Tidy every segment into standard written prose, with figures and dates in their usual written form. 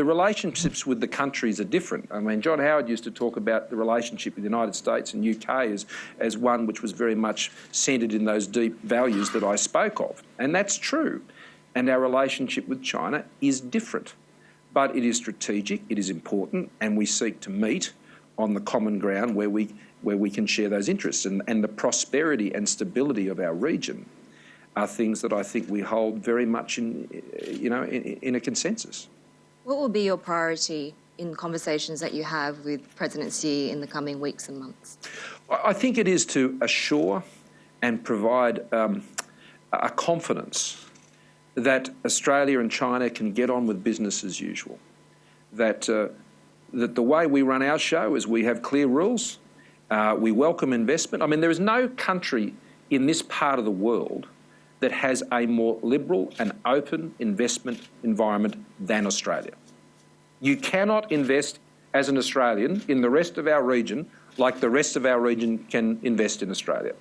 The relationships with the countries are different. I mean, John Howard used to talk about the relationship with the United States and UK as one which was very much centred in those deep values that I spoke of. And that's true. And our relationship with China is different. But it is strategic, it is important, and we seek to meet on the common ground where we can share those interests. And the prosperity and stability of our region are things that I think we hold very much in a consensus. What will be your priority in conversations that you have with President Xi in the coming weeks and months? I think it is to assure and provide a confidence that Australia and China can get on with business as usual, that the way we run our show is we have clear rules, we welcome investment. I mean, there is no country in this part of the world that has a more liberal and open investment environment than Australia. You cannot invest as an Australian in the rest of our region like the rest of our region can invest in Australia.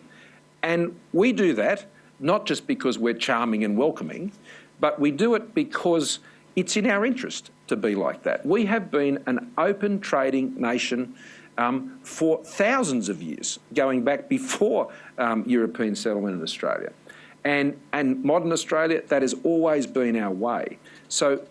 And we do that not just because we're charming and welcoming, but we do it because it's in our interest to be like that. We have been an open trading nation for thousands of years, going back before European settlement in Australia. And modern Australia, that has always been our way. So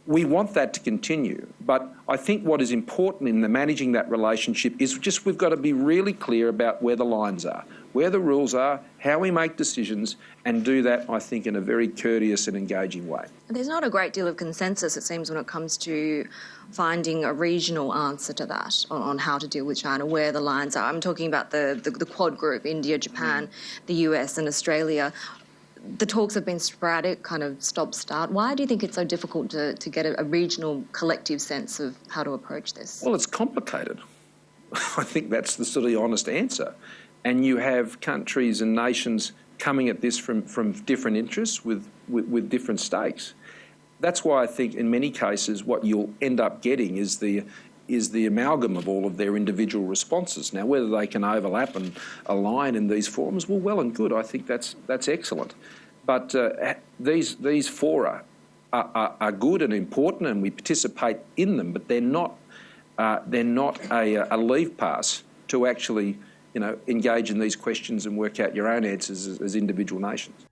we want that to continue. But I think what is important in managing that relationship is just we've got to be really clear about where the lines are, where the rules are, how we make decisions, and do that, I think, in a very courteous and engaging way. There's not a great deal of consensus, it seems, when it comes to finding a regional answer to that, on how to deal with China, where the lines are. I'm talking about the Quad group, India, Japan, the US and Australia. The talks have been sporadic, kind of stop-start. Why do you think it's so difficult to get a regional collective sense of how to approach this? Well, it's complicated. I think that's the sort of honest answer. And you have countries and nations coming at this from different interests with different stakes. That's why I think in many cases what you'll end up getting is the amalgam of all of their individual responses. Now, whether they can overlap and align in these forums, well and good. I think that's excellent. But these fora are good and important, and we participate in them. But they're not a leave pass to actually engage in these questions and work out your own answers as individual nations.